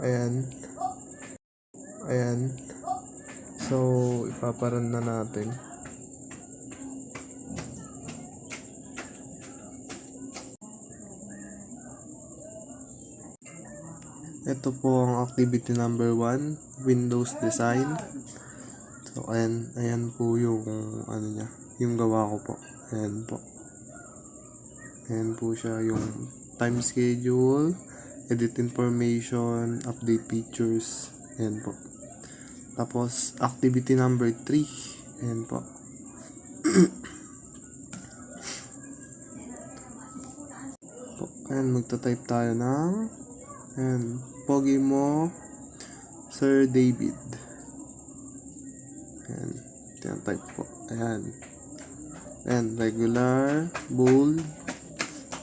Ayan. Ayan. So, ipaparan na natin. Ito po ang activity number 1, Windows Design. So, ayan po yung ano niya, yung gawa ko po. Ayan po. Ayan po siya yung time schedule, edit information, update pictures. Ayan po. Tapos, activity number 3. Ayan po. Ayan, magta-type tayo ng ayan, pogi mo, Sir David. Ayan, type po. Ayan. Ayan, regular, bold,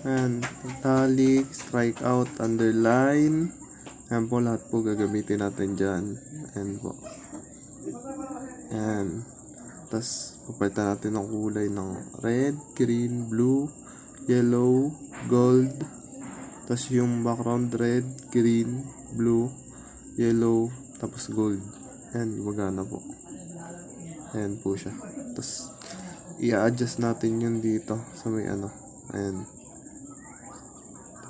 ayan, italic, strikeout, underline. Ayan po, lahat po gagamitin natin dyan. Ayan po. Ayan. Tapos, papalitan natin ng kulay ng red, green, blue, yellow, gold. Tapos yung background red, green, blue, yellow, tapos gold. Ayan, gumagana po. Ayan po siya. Tapos, i-adjust natin yun dito sa may ano. Ayan.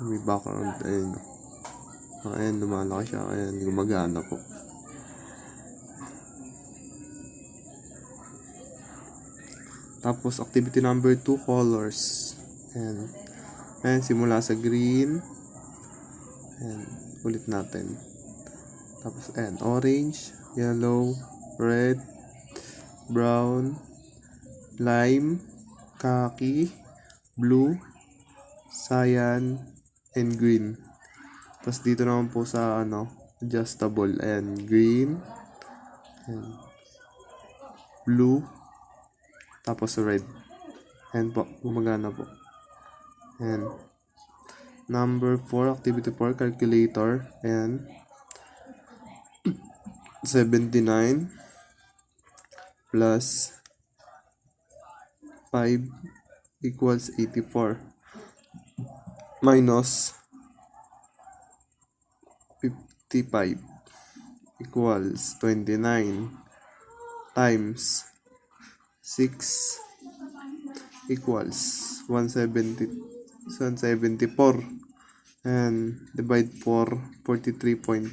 May background. Ayan. Ayan, lumalaki siya. Ayan, gumagana po. Tapos, activity number 2, colors. Ayan. Ayan, simula sa green. Ayan, ulit natin. Tapos, ayan, orange, yellow, red, brown, lime, khaki, blue, cyan, and green. Tapos, dito naman po sa, adjustable. Ayan, green, ayan, blue, tapos red. Ayan po, gumagana po. Ayan. Number 4, activity 4, calculator. Ayan. 79 plus 5 equals 84. Minus 55 equals 29 times 6 equals 174 and divide for 43.5.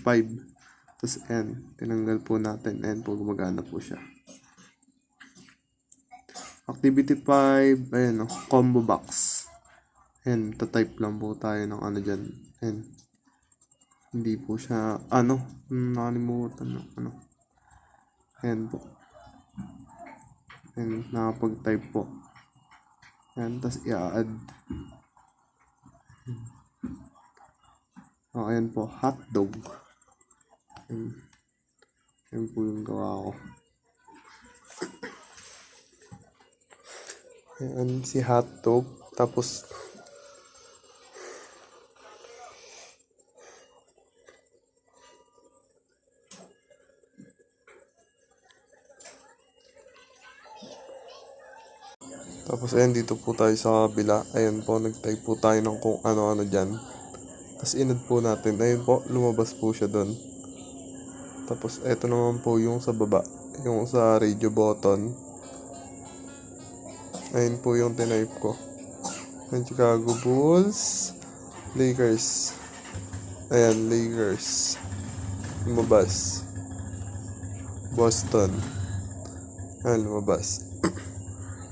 Tapos n, tinanggal po natin n po, gumagana po siya. Activity 5, ayan o, combo box. Ayan, tatype lang po tayo ng ano dyan. Ayan. Hindi po siya, nakalimutan ng ano. Ayan po. Ayan, nakapag-type po. Ayan, tapos i-add. Ayan po, hotdog. Ayan po yung gawa ko. Ayan, si hotdog. Tapos, ayan, dito po tayo sa kabila. Ayan po, nag-type po tayo ng kung ano-ano dyan. Tapos, inad po natin. Ayan po, lumabas po siya doon. Tapos, eto naman po yung sa baba. Yung sa radio button. Ayan po yung tinype ko. Ayan, Chicago Bulls. Lakers. Ayan, Lakers. Lumabas. Boston. Ayan, lumabas.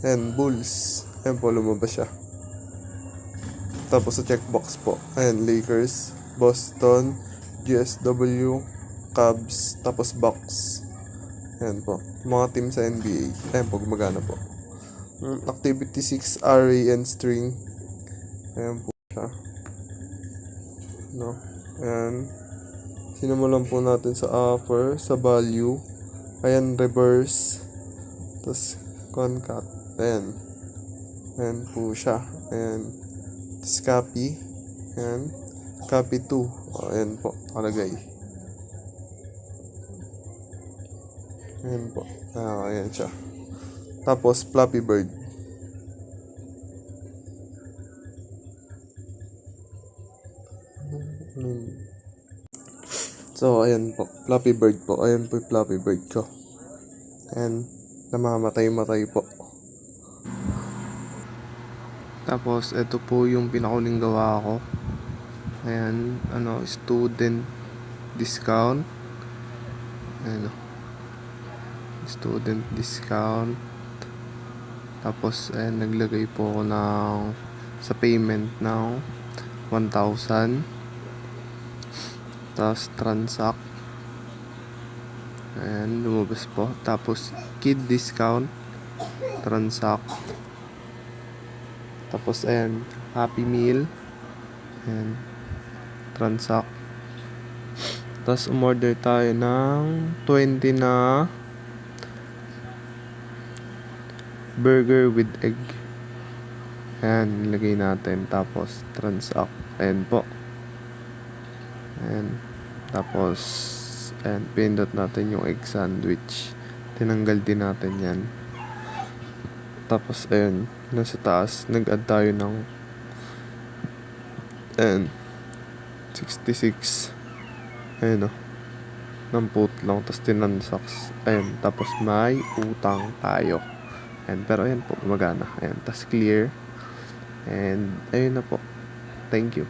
Ayan, Bulls. Ayan po, lumabas siya. Tapos sa checkbox po. Ayan, Lakers, Boston, GSW, Cubs, tapos box. Ayan po. Mga team sa NBA. Ayan po, gumagana po. Activity 6, array and string. Ayan po siya. No? Ayan. Sinimulan po natin sa upper, sa value. Ayan, reverse. Tapos, concat. Ayan. Ayan po siya. Ayan. Tapos copy. Ayan. Copy 2. Ayan po. Nakalagay. Ayan po. Ayan siya. Tapos, Flappy Bird. So, ayan po. Flappy Bird po. Ayan po yung Flappy Bird ko. Ayan. Namamatay-matay po. Tapos, ito po yung pinakaling gawa ko. Ayan. Student discount. Ayan. Student discount. Tapos, ayan. Naglagay po ako sa payment ng 1,000. Tapos, transact. Ayan, lumabas po. Tapos, kid discount. Transact. Tapos, ayan, Happy Meal. Ayan, transact. Tapos, umorder tayo ng 20 na burger with egg. Ayan, nilagay natin. Tapos, transact. Ayan po. Ayan. Tapos, ayan, pindot natin yung egg sandwich. Tinanggal din natin yan. Tapos, ayan, nasa taas, nag-add tayo ng, ayan, 66. Ayan o. Ng put lang. Tapos, tinansaks. Ayan, tapos may utang tayo. Ayan, pero ayan po, gumagana. Ayan, tapos clear. And, ayun na po. Thank you.